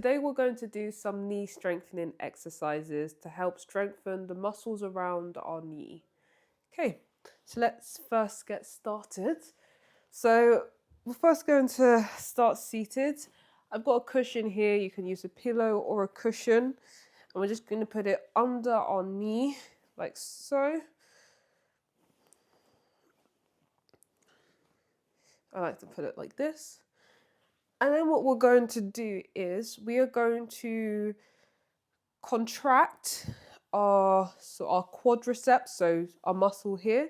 today we're going to do some knee strengthening exercises to help strengthen the muscles around our knee. Okay, so let's first get started. So we're first going to start seated. I've got a cushion here. You can use a pillow or a cushion. And we're just going to put it under our knee, like so. I like to put it like this. And then what we're going to do is we are going to contract our quadriceps, so our muscle here,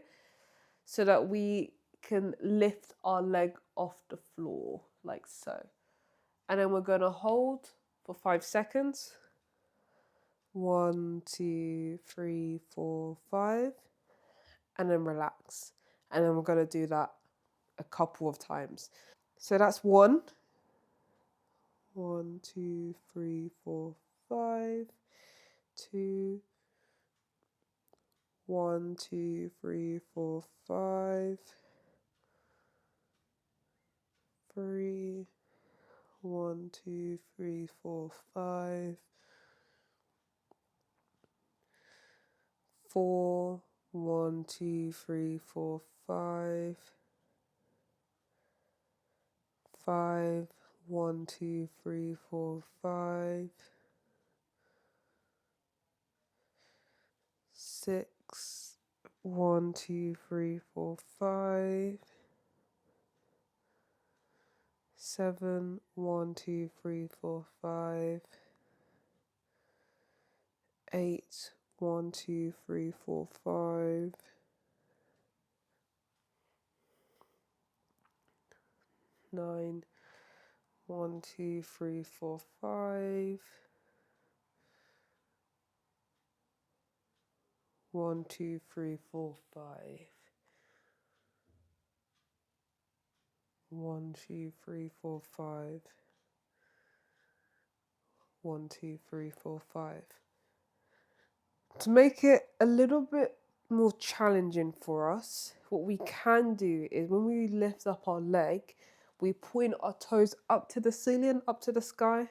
so that we can lift our leg off the floor, like so. And then we're going to hold for 5 seconds. 1, 2, 3, 4, 5. And then relax. And then we're going to do that a couple of times. So that's 1. 1, 2, 3, 4, 5. 2. 1, 2, 3, 4, 5. 3. 1, 2, 3, 4, 5. 4. 1, 2, 3, 4, 5. 5. 1, 2, 3, 4, 5. 6. 1, 2, 3, 4, 5. 7. 1, 2, 3, 4, 5. 8. 1, 2, 3, 4, 5. 9. 1, 2, 3, 4, 5. 1, 2, 3, 4, 5. 1, 2, 3, 4, 5. 1, 2, 3, 4, 5. To make it a little bit more challenging for us, what we can do is when we lift up our leg, we point our toes up to the ceiling, up to the sky.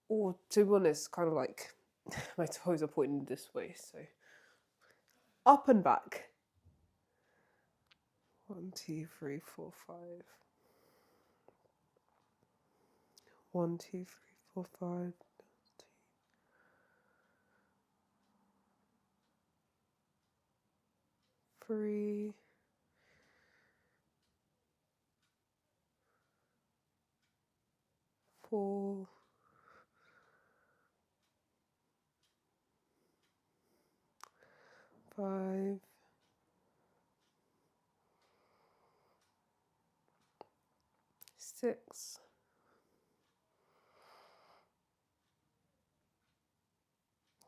Or to be honest, kind of like my toes are pointing this way, so up and back. 1, 2, 3, 4, 5. 1, 2, 3, 4, 5. 3. 4. 5. 6.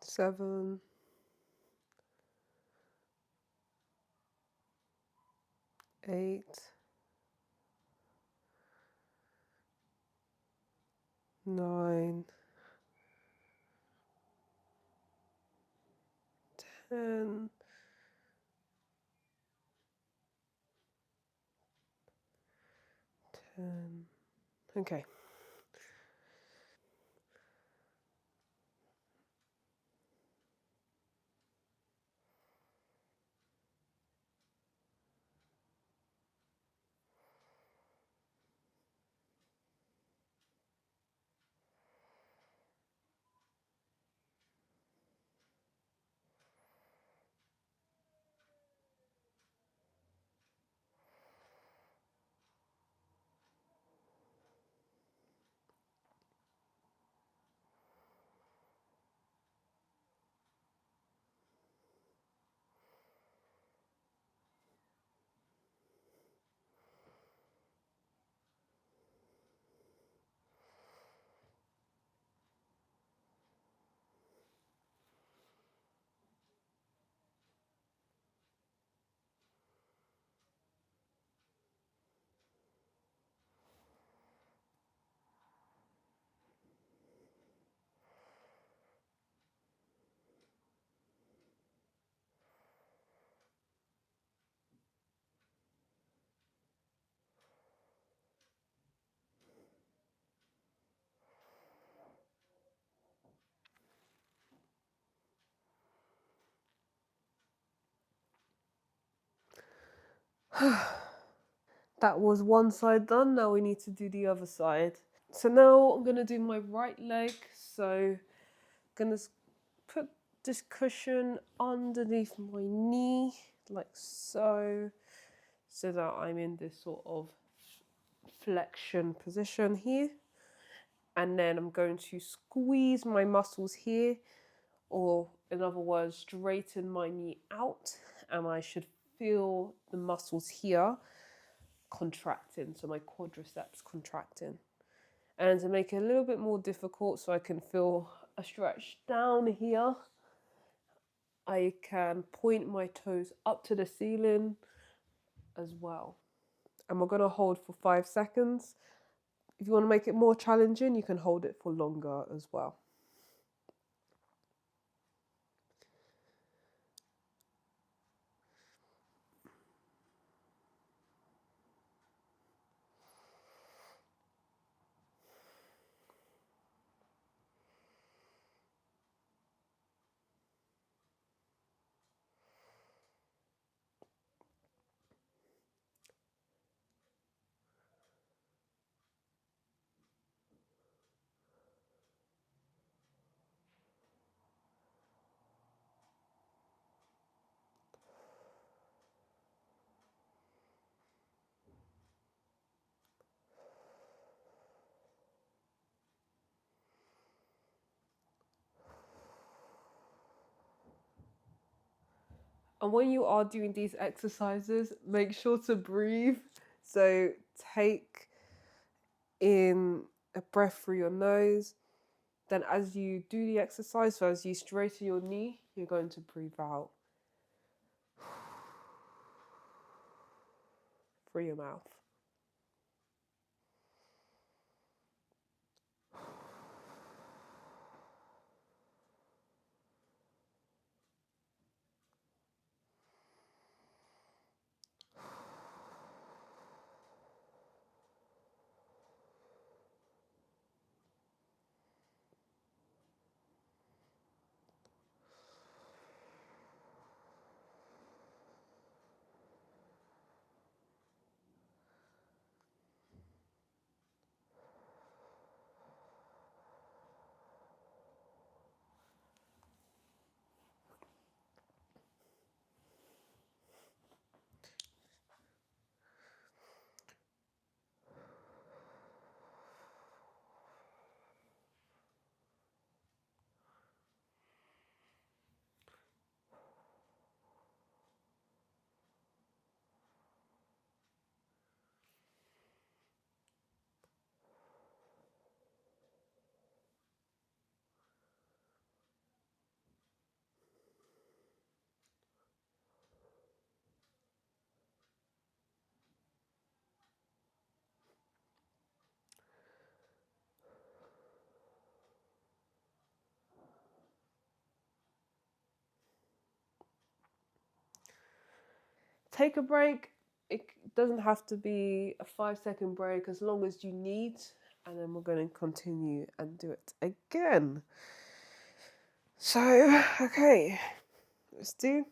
7. 8. 9. 10. 10. Okay. That was one side done. Now we need to do the other side. So now I'm going to do my right leg. So I'm going to put this cushion underneath my knee, like so that I'm in this sort of flexion position here. And then I'm going to squeeze my muscles here, or in other words, straighten my knee out, and I should feel the muscles here contracting, so my quadriceps contracting. And to make it a little bit more difficult, so I can feel a stretch down here, I can point my toes up to the ceiling as well. And we're going to hold for 5 seconds. If you want to make it more challenging, you can hold it for longer as well. And when you are doing these exercises, make sure to breathe. So take in a breath through your nose. Then as you do the exercise, so as you straighten your knee, you're going to breathe out through your mouth. Take a break. It doesn't have to be a 5-second break, as long as you need, and then we're going to continue and do it again. So, okay, let's do it.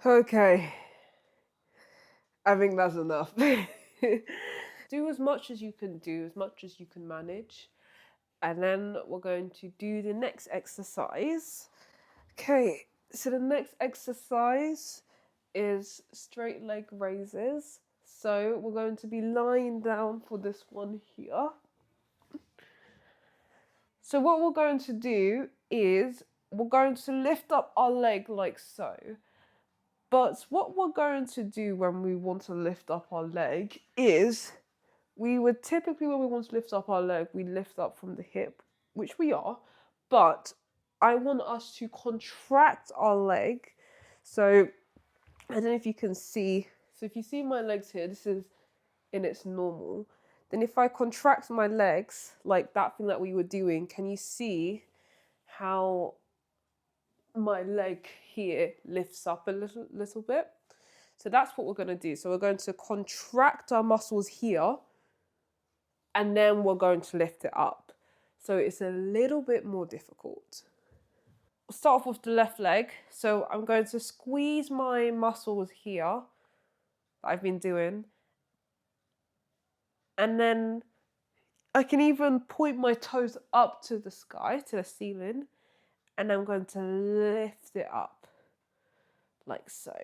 Okay, I think that's enough. Do as much as you can do, as much as you can manage. And then we're going to do the next exercise. Okay, so the next exercise is straight leg raises. So we're going to be lying down for this one here. So what we're going to do is we're going to lift up our leg like so. But what we're going to do when we want to lift up our leg is we would typically, when we want to lift up our leg, we lift up from the hip, which we are, but I want us to contract our leg. So I don't know if you can see. So if you see my legs here, this is in its normal. Then if I contract my legs, like that thing that we were doing, can you see how my leg here lifts up a little bit? So that's what we're going to do. So we're going to contract our muscles here, and then we're going to lift it up. So it's a little bit more difficult. We'll start off with the left leg. So I'm going to squeeze my muscles here that I've been doing. And then I can even point my toes up to the sky, to the ceiling. And I'm going to lift it up like so.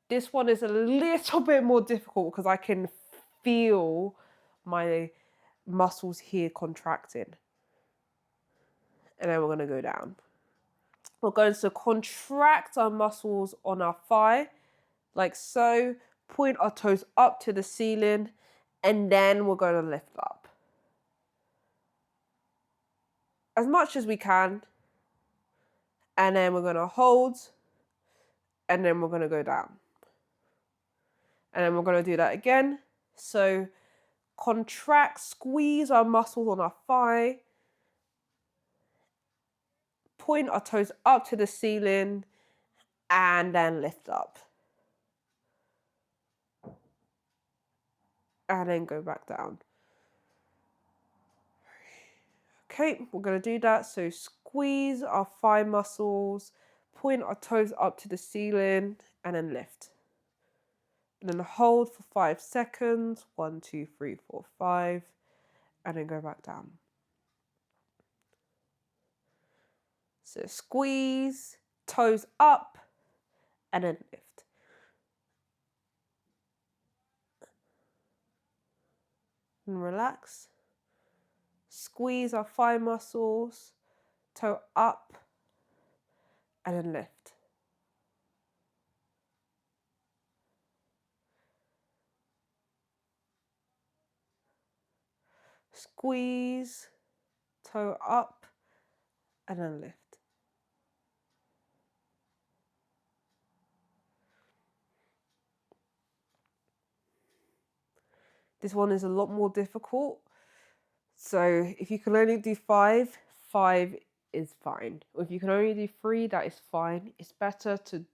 This one is a little bit more difficult because I can feel my muscles here contracting. And then we're going to go down. We're going to contract our muscles on our thigh, like so, point our toes up to the ceiling, and then we're going to lift up. As much as we can, and then we're going to hold, and then we're going to go down. And then we're going to do that again. So contract, squeeze our muscles on our thigh, point our toes up to the ceiling, and then lift up. And then go back down. Okay, we're going to do that. So squeeze our thigh muscles, point our toes up to the ceiling, and then lift. And then hold for 5 seconds. 1, 2, 3, 4, 5. And then go back down. So squeeze, toes up, and then lift. And relax. Squeeze our thigh muscles, toe up, and then lift. Squeeze, toe up, and then lift. This one is a lot more difficult. So if you can only do 5, 5 is fine. Or if you can only do 3, that is fine. It's better to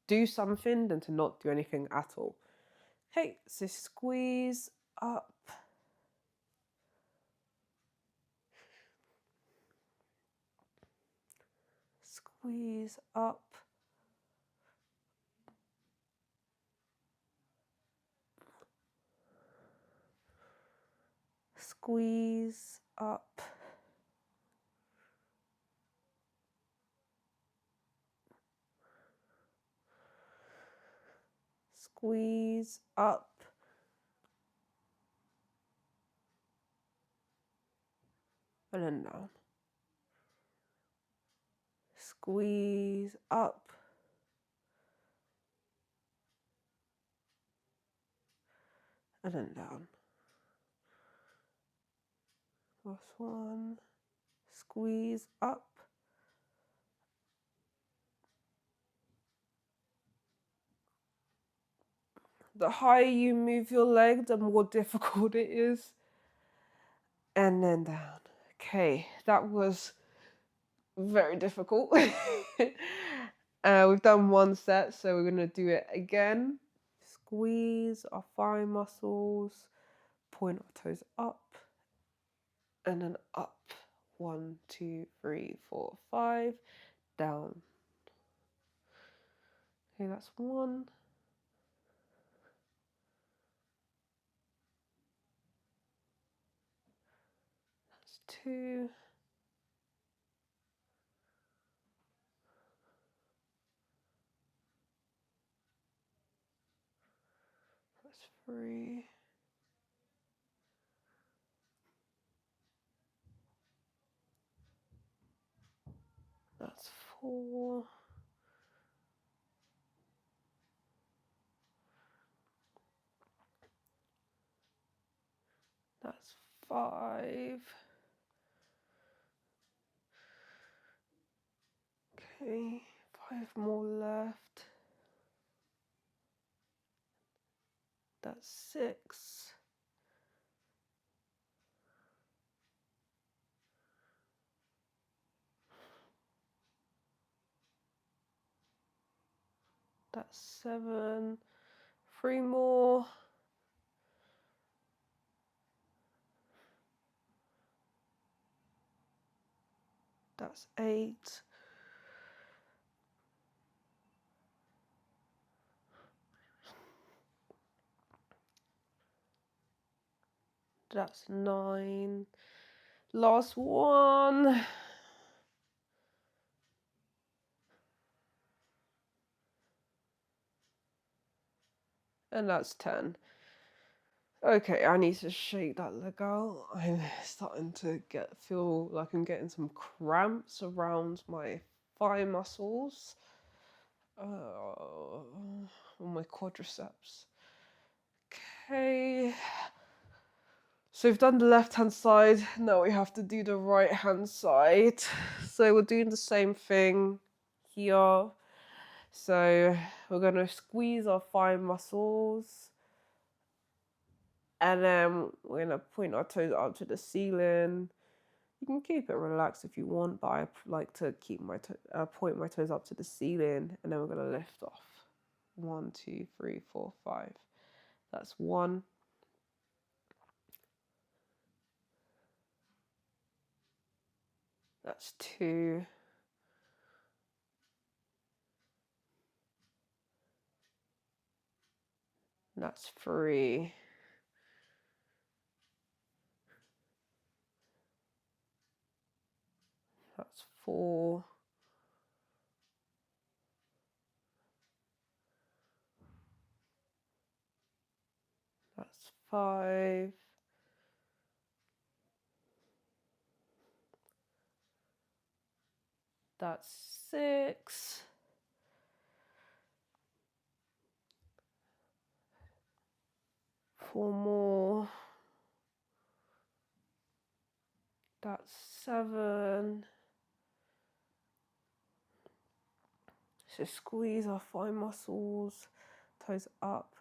do something than to not do anything at all. Okay, so squeeze up. Squeeze up. Squeeze up. Squeeze up. And then down. Squeeze up. And then down. Last one. Squeeze up. The higher you move your leg, the more difficult it is. And then down. Okay, that was very difficult. We've done one set, so we're going to do it again. Squeeze our thigh muscles, point our toes up, and then up. 1, 2, 3, 4, 5, down. Okay, that's 1. That's 2. That's 3. That's 4. That's 5. Okay, 5 more left. That's 6. That's 7. 3 more. That's 8. That's 9. Last one. And that's 10. Okay, I need to shake that leg out. I'm starting to feel like I'm getting some cramps around my thigh muscles. On my quadriceps. Okay. So we've done the left-hand side. Now we have to do the right-hand side. So we're doing the same thing here. So we're going to squeeze our thigh muscles. And then we're going to point our toes up to the ceiling. You can keep it relaxed if you want, but I like to keep point my toes up to the ceiling, and then we're going to lift off. 1, 2, 3, 4, 5. That's 1. That's 2. That's 3. That's 4. That's 5. That's 6. Four more. That's 7. So squeeze our thigh muscles, toes up.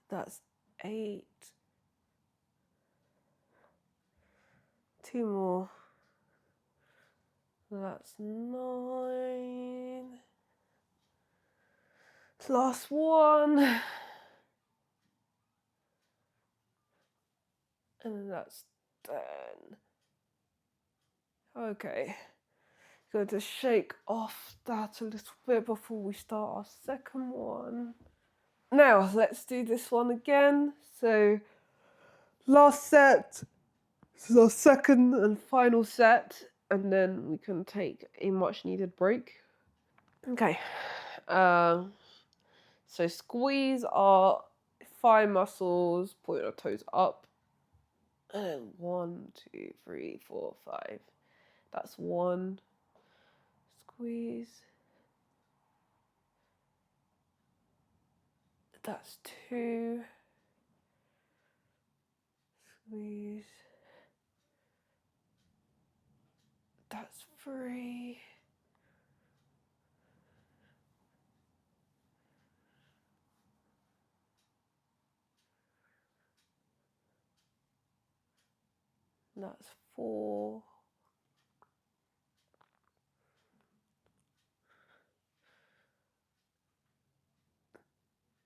That's 8. 2 more. That's 9. Last one. And that's 10. Okay. Going to shake off that a little bit before we start our second one. Now, let's do this one again. So, last set. This is our second and final set. And then we can take a much needed break. Okay. So squeeze our thigh muscles, point our toes up. And then 1, 2, 3, 4, 5. That's 1. Squeeze. That's 2. Squeeze. That's 3. That's 4.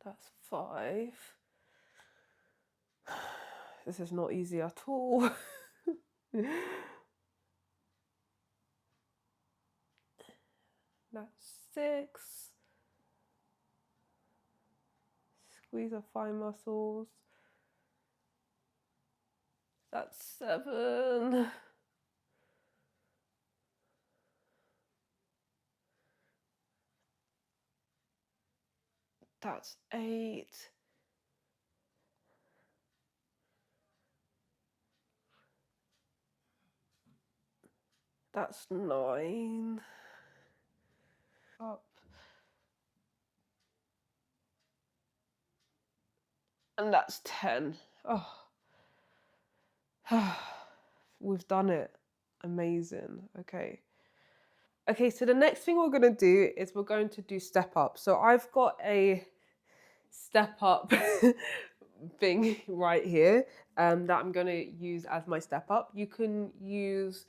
That's 5. This is not easy at all. That's 6. Squeeze our thigh muscles. That's 7. That's 8. That's 9. Up. And that's 10. Oh. We've done it. Amazing. Okay. Okay, so the next thing we're going to do is we're going to do step up. So I've got a step up thing right here that I'm going to use as my step up. You can use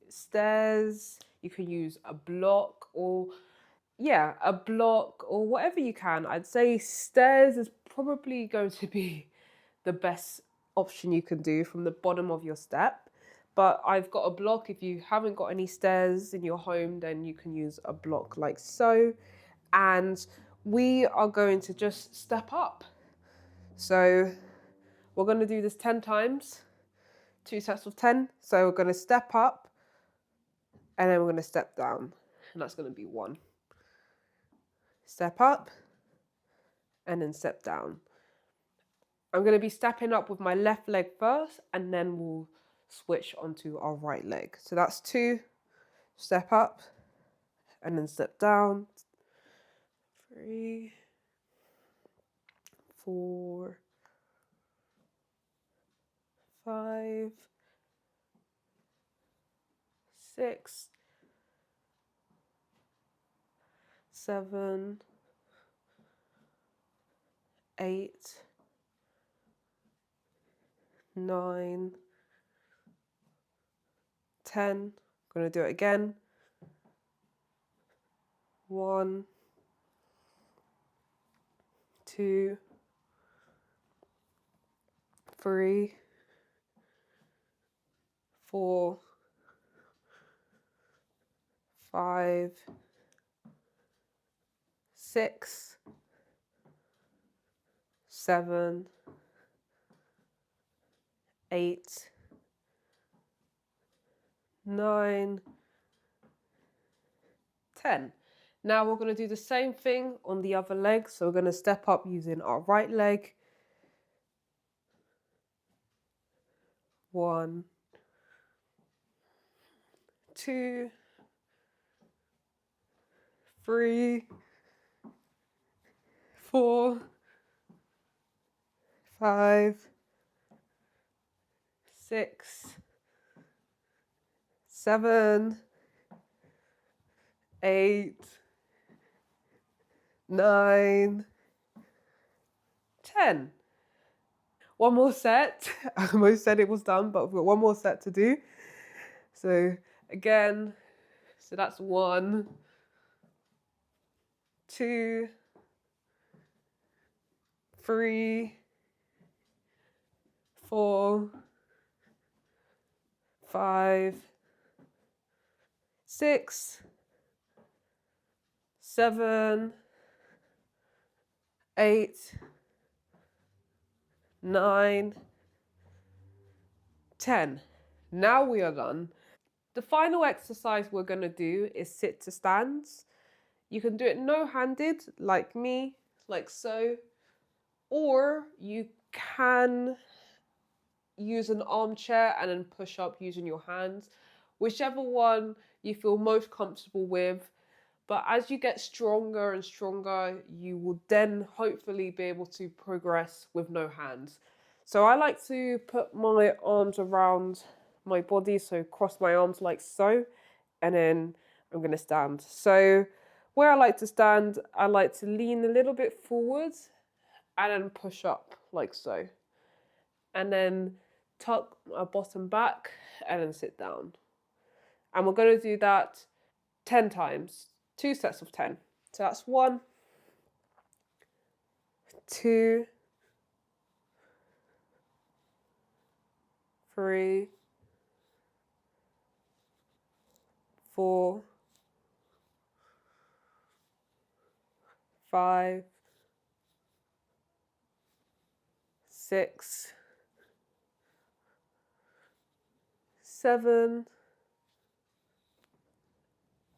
stairs, you can use a block, or a block or whatever you can. I'd say stairs is probably going to be the best option you can do from the bottom of your step. But I've got a block. If you haven't got any stairs in your home, then you can use a block like so. And we are going to just step up. So we're going to do this 10 times, 2 sets of 10. So we're going to step up and then we're going to step down. And that's going to be 1. Step up and then step down. I'm going to be stepping up with my left leg first and then we'll switch onto our right leg. So that's 2, step up and then step down. 3, 4, 5, 6, 7, 8, 9, 10. I'm going to do it again. 1, 2, 3, 4, 5, 6, 7, 8, 9, 10. Now we're going to do the same thing on the other leg. So we're going to step up using our right leg. 1, 2, 3, 4, 5, 6, 7, 8, 9, 10. One more set. I almost said it was done, but we've got one more set to do. So again, so that's 1, 2, 3, 4, 5, 6, 7, 8, 9, 10. Now we are done. The final exercise we're going to do is sit to stands. You can do it no-handed, like me, like so, or you can use an armchair and then push up using your hands, whichever one you feel most comfortable with. But as you get stronger and stronger, you will then hopefully be able to progress with no hands. So I like to put my arms around my body, so cross my arms like so, and then I'm going to stand. So where I like to stand, I like to lean a little bit forward and then push up like so. And then tuck my bottom back and then sit down. And we're going to do that 10 times, 2 sets of 10. So that's 1, 2, 3, 4, 5, 6, 7,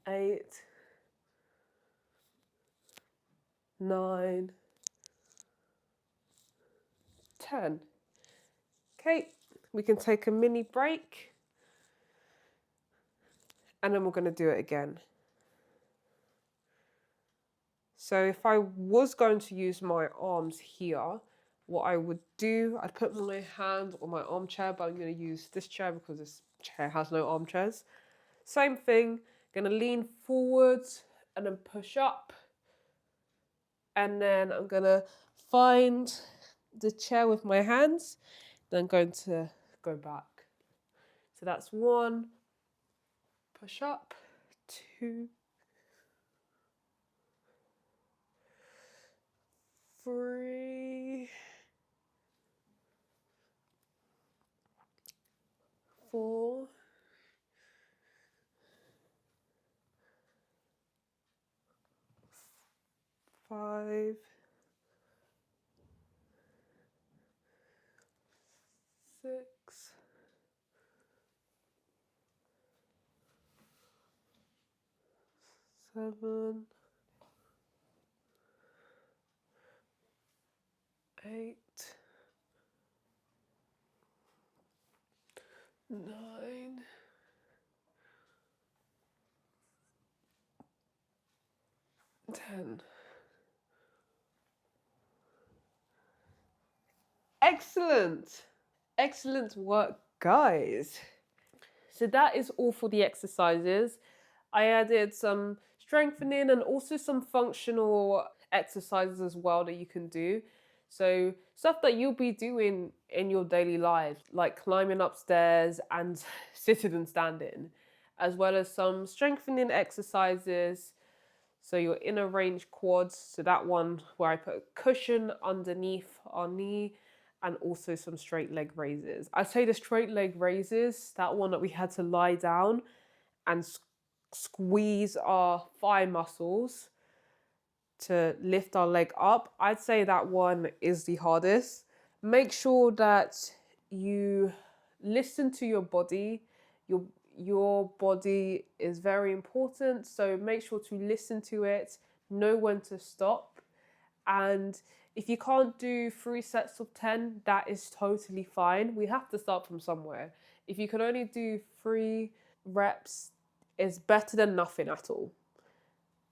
8, 9, 10. Okay, we can take a mini break and then we're going to do it again. So if I was going to use my arms here, what I would do, I'd put my hand on my armchair, but I'm going to use this chair because this chair has no armchairs. Same thing, going to lean forwards and then push up. And then I'm going to find the chair with my hands, then I'm going to go back. So that's 1, push up, 2, 3, 4, 5, 6, 7, 8, 9, 10. Excellent. Excellent work, guys. So that is all for the exercises. I added some strengthening and also some functional exercises as well that you can do. So stuff that you'll be doing in your daily life, like climbing upstairs and sitting and standing, as well as some strengthening exercises. So your inner range quads, so that one where I put a cushion underneath our knee, and also some straight leg raises. I'd say the straight leg raises, that one that we had to lie down and squeeze our thigh muscles to lift our leg up. I'd say that one is the hardest. Make sure that you listen to your body. Your body is very important, so make sure to listen to it, know when to stop. And if you can't do 3 sets of 10, that is totally fine. We have to start from somewhere. If you can only do 3 reps, it's better than nothing at all.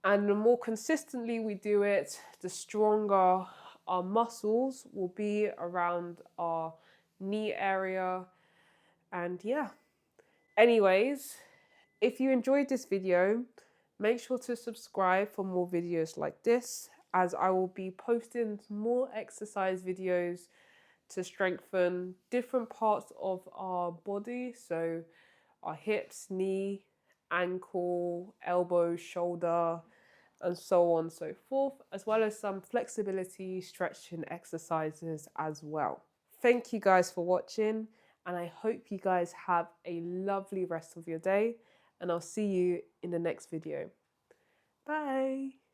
And the more consistently we do it, the stronger our muscles will be around our knee area. And yeah. Anyways, if you enjoyed this video, make sure to subscribe for more videos like this, as I will be posting more exercise videos to strengthen different parts of our body. So our hips, knee, ankle, elbow, shoulder, and so on and so forth, as well as some flexibility stretching exercises as well. Thank you guys for watching, and I hope you guys have a lovely rest of your day, and I'll see you in the next video. Bye.